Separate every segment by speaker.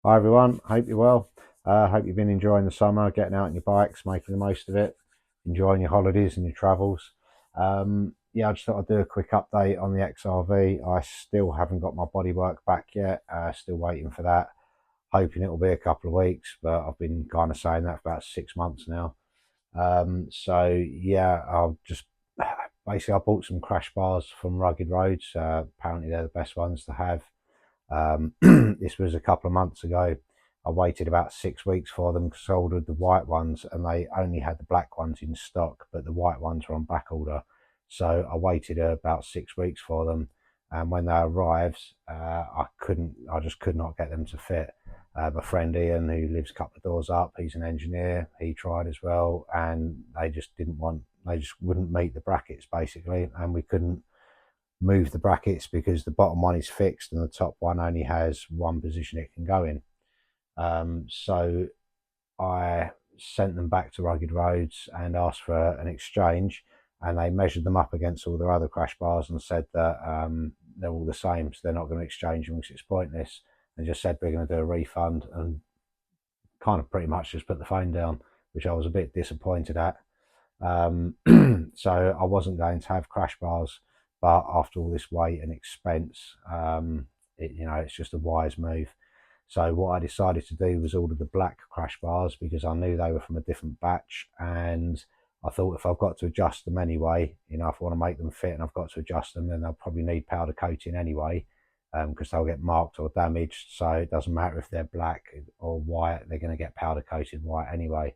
Speaker 1: Hi everyone, hope you're well. Hope you've been enjoying the summer, getting out on your bikes, making the most of it, enjoying your holidays and your travels. Yeah, I just thought I'd do a quick update on the XRV. I still haven't got my bodywork back yet, still waiting for that. Hoping it'll be a couple of weeks, but I've been kind of saying that for about 6 months now. So yeah, I'll just basically I bought some crash bars from Rugged Roads. Apparently they're the best ones to have. This was a couple of months ago. I waited about 6 weeks for them because I ordered the white ones and they only had the black ones in stock, but the white ones were on back order. So I waited about 6 weeks for them. And when they arrived, I just could not get them to fit. My friend Ian, who lives a couple of doors up, he's an engineer. He tried as well, and they just wouldn't meet the brackets basically, and we couldn't move the brackets because the bottom one is fixed and the top one only has one position it can go in. So I sent them back to Rugged Roads and asked for an exchange, and they measured them up against all their other crash bars and said that they're all the same, so they're not going to exchange them because it's pointless, and just said we're going to do a refund, and kind of pretty much just put the phone down, which I was a bit disappointed at. So I wasn't going to have crash bars, but after all this wait and expense, it's just a wise move. So what I decided to do was order the black crash bars because I knew they were from a different batch, and I thought if I've got to adjust them anyway, if I want to make them fit and I've got to adjust them, then they'll probably need powder coating anyway, because they'll get marked or damaged. So it doesn't matter if they're black or white, they're going to get powder coated white anyway.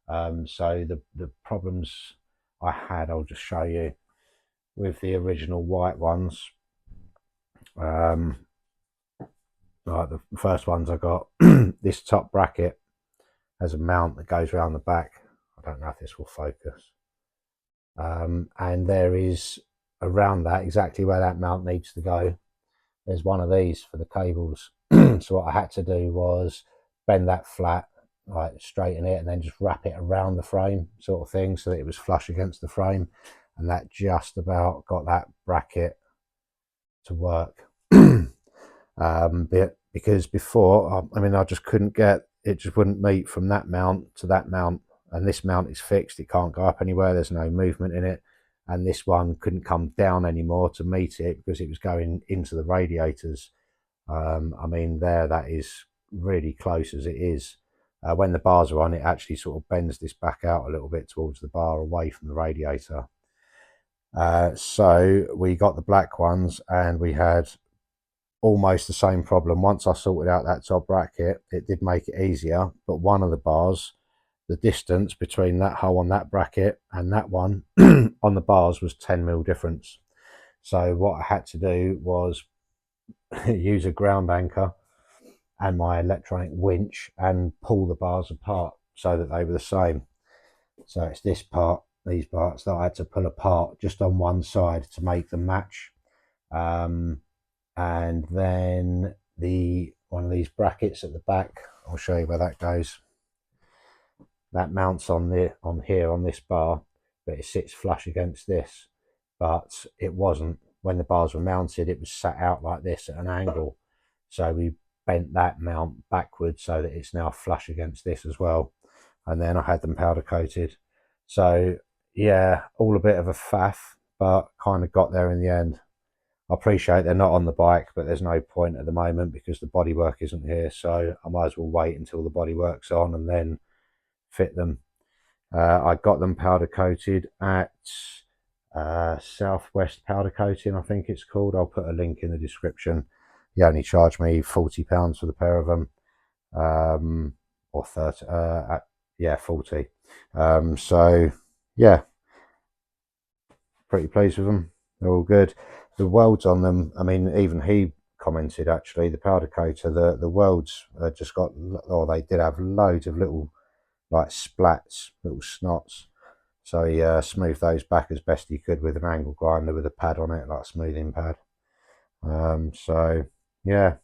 Speaker 1: So the problems I had, I'll just show you with the original white ones. Like the first ones I got, this top bracket has a mount that goes around the back. I don't know if this will focus. And there is around that, exactly where that mount needs to go, there's one of these for the cables. So what I had to do was bend that flat, like straighten it, and then just wrap it around the frame, sort of thing, so that it was flush against the frame, and that just about got that bracket to work. Because before, I just couldn't get it, just wouldn't meet from that mount to that mount, and this mount is fixed, it can't go up anywhere, there's no movement in it, and this one couldn't come down anymore to meet it because it was going into the radiators. There, that is really close as it is. When the bars are on, it actually sort of bends this back out a little bit towards the bar away from the radiator. So we got the black ones and we had almost the same problem. Once I sorted out that top bracket, it did make it easier, but one of the bars, the distance between that hole on that bracket and that one on the bars was 10 mil difference. So what I had to do was use a ground anchor and my electronic winch and pull the bars apart so that they were the same. So it's these parts that I had to pull apart just on one side to make them match. And then one of these brackets at the back, I'll show you where that goes. That mounts on here on this bar, but it sits flush against this. But it wasn't. When the bars were mounted, it was sat out like this at an angle. So we bent that mount backwards so that it's now flush against this as well. And then I had them powder coated. So yeah, all a bit of a faff, but kind of got there in the end. I appreciate they're not on the bike, but there's no point at the moment because the bodywork isn't here. So I might as well wait until the bodywork's on and then fit them. I got them powder coated at Southwest Powder Coating, I think it's called. I'll put a link in the description. He only charged me £40 for the pair of them, or 30. Yeah, 40. So yeah, pretty pleased with them. They're all good. The welds on them, even he commented actually, the powder coater, the welds just got, or they did have loads of little like splats, little snots. So he smoothed those back as best he could with an angle grinder with a pad on it, like a smoothing pad. So yeah,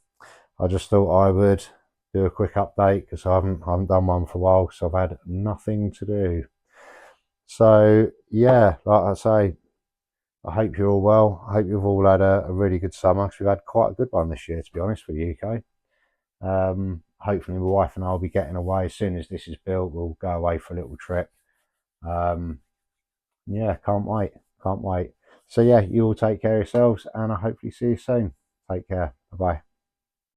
Speaker 1: I just thought I would do a quick update because I haven't done one for a while, so I've had nothing to do. So yeah, like I say, I hope you're all well. I hope you've all had a really good summer because we've had quite a good one this year, to be honest, for the UK. hopefully my wife and I will be getting away as soon as this is built. We'll go away for a little trip. Yeah, can't wait. Can't wait. So yeah, you all take care of yourselves, and I hopefully see you soon. Take care. Bye bye.